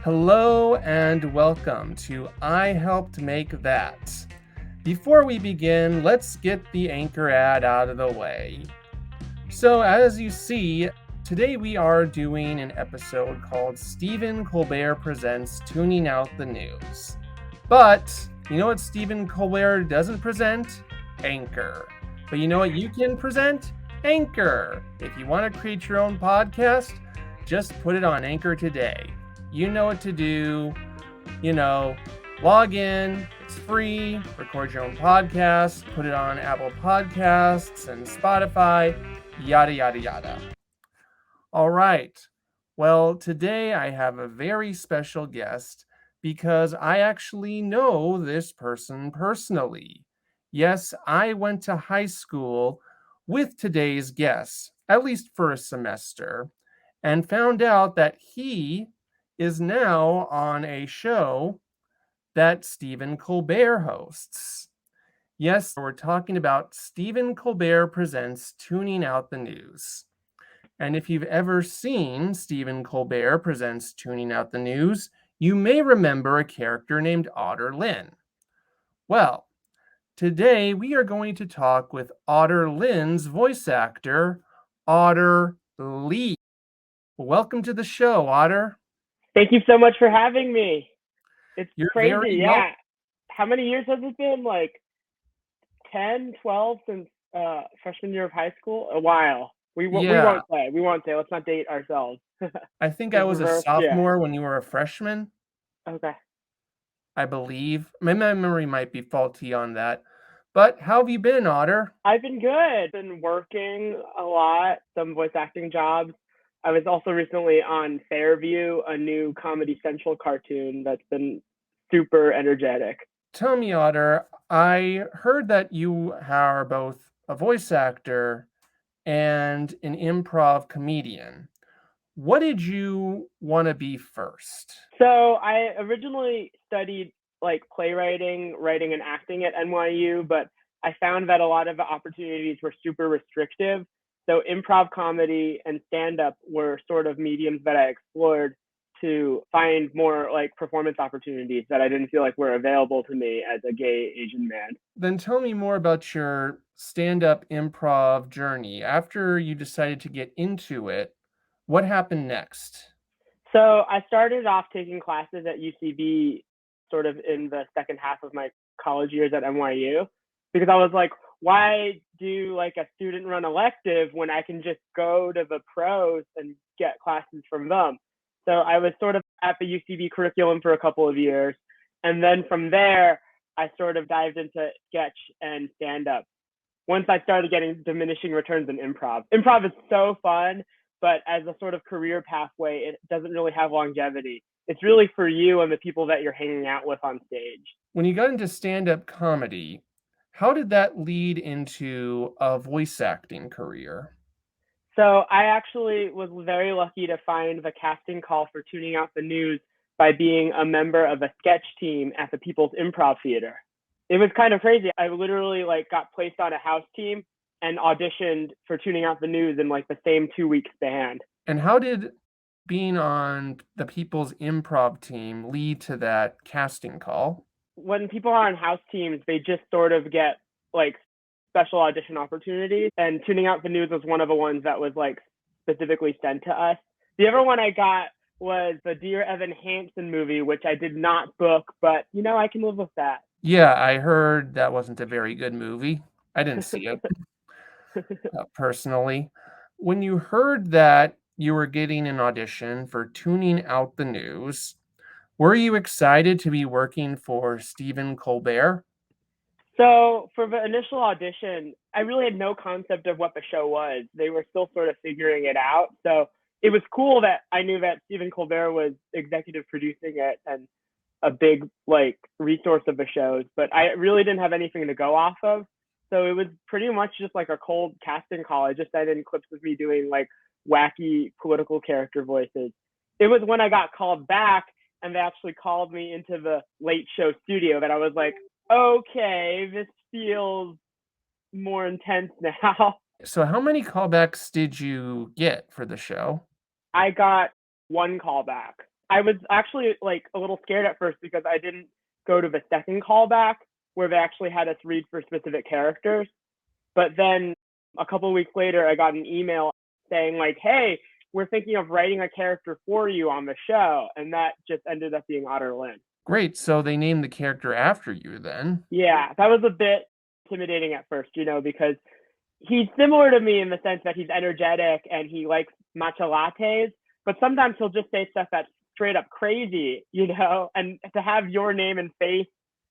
Hello and welcome to I Helped Make That. Before we begin, let's get the anchor ad out of the way. So, as you see, today we are doing an episode called Stephen Colbert Presents Tooning Out the News. But you know what Stephen Colbert doesn't present? Anchor. But you know what you can present? Anchor. If you want to create your own podcast, just put it on Anchor today. You know what to do. Log in, it's free, record your own podcast, put it on Apple Podcasts and Spotify, yada, yada, yada. All right. Well, today I have a very special guest because I actually know this person personally. Yes, I went to high school with today's guest, at least for a semester, and found out that he is now on a show that Stephen Colbert hosts. Yes, we're talking about Stephen Colbert Presents Tooning Out the News. And if you've ever seen Stephen Colbert Presents Tooning Out the News, you may remember a character named Otter Lee. Well, today we are going to talk with Otter Lee's voice actor, Otter Lee. Welcome to the show, Otter. Thank you so much for having me. It's You're crazy, very yeah. How many years has it been? Like 10, 12 since freshman year of high school? A while. We won't say. Let's not date ourselves. I think I was a sophomore when you were a freshman. Okay. I believe. My memory might be faulty on that. But how have you been, Otter? I've been good. Been working a lot, some voice acting jobs. I was also recently on Fairview, a new Comedy Central cartoon that's been super energetic. Tell me, Otter, I heard that you are both a voice actor and an improv comedian. What did you want to be first? So I originally studied like playwriting, writing, and acting at NYU, but I found that a lot of the opportunities were super restrictive. So improv comedy and stand-up were sort of mediums that I explored to find more like performance opportunities that I didn't feel like were available to me as a gay Asian man. Then tell me more about your stand-up improv journey. After you decided to get into it, what happened next? So I started off taking classes at UCB sort of in the second half of my college years at NYU because I was like, why do like a student run elective when I can just go to the pros and get classes from them? So I was sort of at the UCB curriculum for a couple of years. And then from there, I sort of dived into sketch and stand up. Once I started getting diminishing returns in improv. Improv is so fun, but as a sort of career pathway, it doesn't really have longevity. It's really for you and the people that you're hanging out with on stage. When you got into stand-up comedy, how did that lead into a voice acting career? So I actually was very lucky to find the casting call for Tuning Out the News by being a member of a sketch team at the People's Improv Theater. It was kind of crazy. I literally like got placed on a house team and auditioned for Tuning Out the News in like the same 2-week span. And how did being on the People's Improv team lead to that casting call? When people are on house teams, they just sort of get like special audition opportunities, and Tuning Out the News was one of the ones that was like specifically sent to us. The other one I got was the Dear Evan Hansen movie, which I did not book, but I can live with that. Yeah, I heard that wasn't a very good movie. I didn't see it personally. When you heard that you were getting an audition for Tuning Out the News, were you excited to be working for Stephen Colbert? So for the initial audition, I really had no concept of what the show was. They were still sort of figuring it out. So it was cool that I knew that Stephen Colbert was executive producing it and a big like resource of the shows, but I really didn't have anything to go off of. So it was pretty much just like a cold casting call. I just sent in clips of me doing like wacky political character voices. It was when I got called back and they actually called me into the late show studio that I was like, okay, this feels more intense now. So how many callbacks did you get for the show? I got one callback. I was actually like a little scared at first because I didn't go to the second callback where they actually had us read for specific characters. But then a couple of weeks later, I got an email saying like, "Hey, we're thinking of writing a character for you on the show," and that just ended up being Otter Lee. Great. So they named the character after you then. Yeah, that was a bit intimidating at first, because he's similar to me in the sense that he's energetic and he likes matcha lattes, but sometimes he'll just say stuff that's straight up crazy, and to have your name and face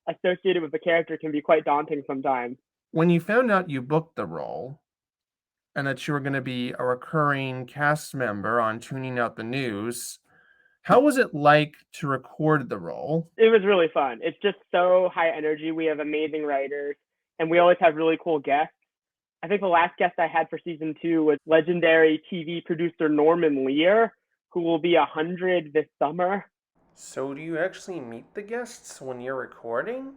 associated with the character can be quite daunting sometimes. When you found out you booked the role and that you were going to be a recurring cast member on Tuning Out the News, how was it like to record the role? It was really fun. It's just so high energy. We have amazing writers and we always have really cool guests. I think the last guest I had for season 2 was legendary TV producer Norman Lear, who will be 100 this summer. So do you actually meet the guests when you're recording?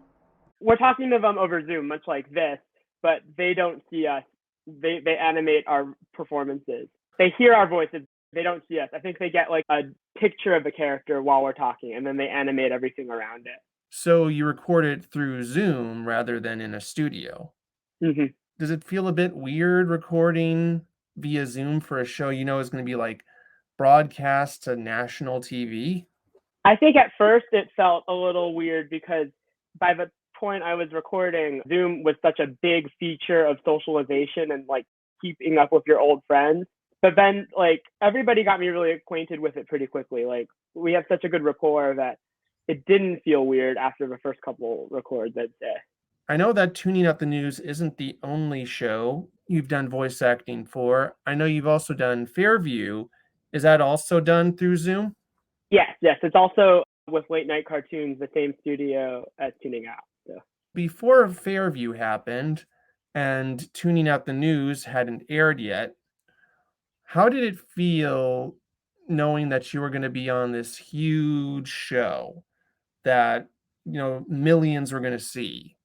We're talking to them over Zoom, much like this, but they don't see us. They animate our performances. They hear our voices. They don't see us. I think they get like a picture of the character while we're talking, and then they animate everything around it. So you record it through Zoom rather than in a studio. Mm-hmm. Does it feel a bit weird recording via Zoom for a show you know is going to be like broadcast to national TV? I think at first it felt a little weird because by the point I was recording, Zoom was such a big feature of socialization and like keeping up with your old friends. But then like everybody got me really acquainted with it pretty quickly. Like we have such a good rapport that it didn't feel weird after the first couple records, I'd say. I know that Tuning Out the News isn't the only show you've done voice acting for. I know you've also done Fairview. Is that also done through Zoom? Yes. It's also with Late Night Cartoons, the same studio as Tuning Out. So. Before Fairview happened and Tuning Out the News hadn't aired yet, how did it feel knowing that you were going to be on this huge show that, millions were going to see?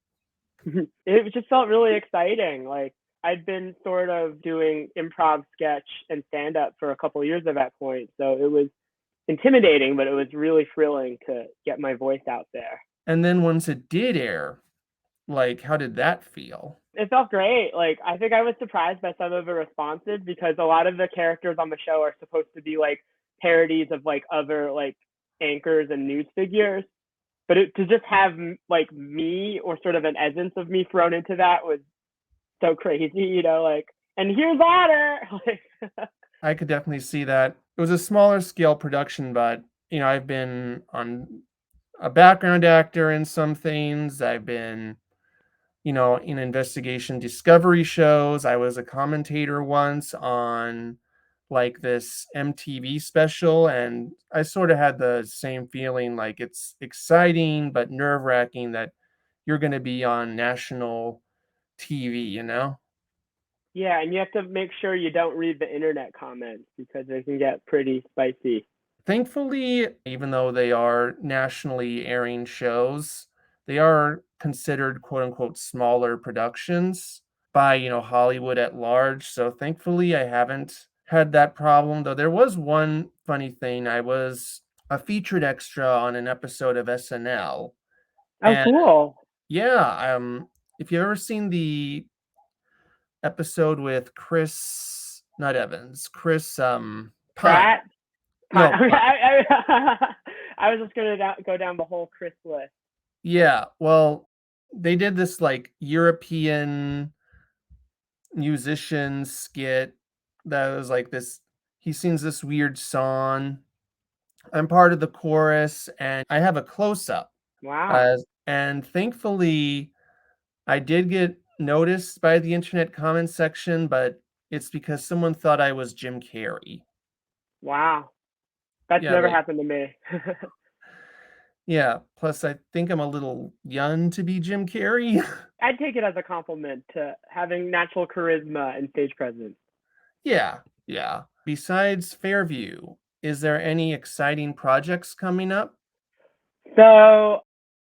It just felt really exciting. Like I'd been sort of doing improv sketch and stand up for a couple of years at that point. So it was intimidating, but it was really thrilling to get my voice out there. And then once it did air, like, how did that feel? It felt great. Like I think I was surprised by some of the responses because a lot of the characters on the show are supposed to be like parodies of like other like anchors and news figures. But to just have like me or sort of an essence of me thrown into that was so crazy, like, and here's Otter. I could definitely see that. It was a smaller scale production, but I've been on a background actor in some things. I've been, in investigation discovery shows. I was a commentator once on like this MTV special, and I sort of had the same feeling, like it's exciting but nerve-wracking that you're going to be on national TV. Yeah, and you have to make sure you don't read the internet comments because they can get pretty spicy. Thankfully, even though they are nationally airing shows, they are considered quote unquote smaller productions by, Hollywood at large. So thankfully, I haven't had that problem. Though there was one funny thing. I was a featured extra on an episode of SNL. Oh, And cool. yeah, if you've ever seen the episode with Chris, not Evans, Chris Pine. Pratt? No, Pine. I was just going to go down the whole Chris list. Yeah, well, they did this like European musician skit that was like this. He sings this weird song. I'm part of the chorus, and I have a close up. Wow. And thankfully, I did get noticed by the internet comment section, but it's because someone thought I was Jim Carrey. Wow. That's Yeah, never happened to me. yeah. Plus, I think I'm a little young to be Jim Carrey. I'd take it as a compliment to having natural charisma and stage presence. Yeah. Besides Fairview, is there any exciting projects coming up? So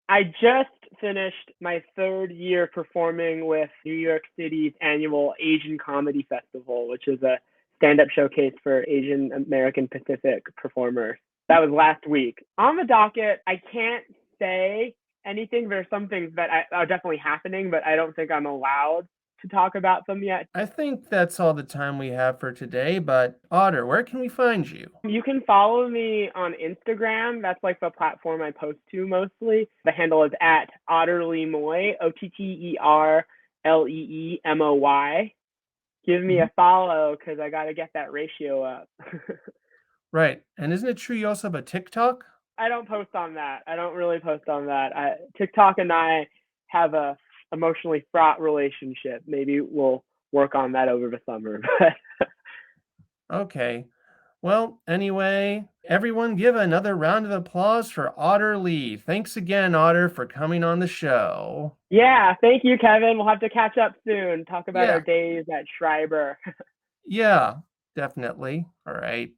I just finished my 3rd year performing with New York City's annual Asian Comedy Festival, which is a stand-up showcase for Asian American Pacific performers. That was last week. On the docket, I can't say anything. There's some things that are definitely happening, but I don't think I'm allowed to talk about them yet. I think that's all the time we have for today, but Otter, where can we find you? You can follow me on Instagram. That's like the platform I post to mostly. The handle is at Otter Lee Moy, OtterLeeMoy. Give me a follow because I got to get that ratio up. Right. And isn't it true you also have a TikTok? I don't post on that. I don't really post on that. TikTok and I have a emotionally fraught relationship. Maybe we'll work on that over the summer. Okay. Well, anyway, everyone give another round of applause for Otter Lee. Thanks again, Otter, for coming on the show. Yeah, thank you, Kevin. We'll have to catch up soon. Talk about our Yeah. days at Schreiber. Yeah, definitely. All right.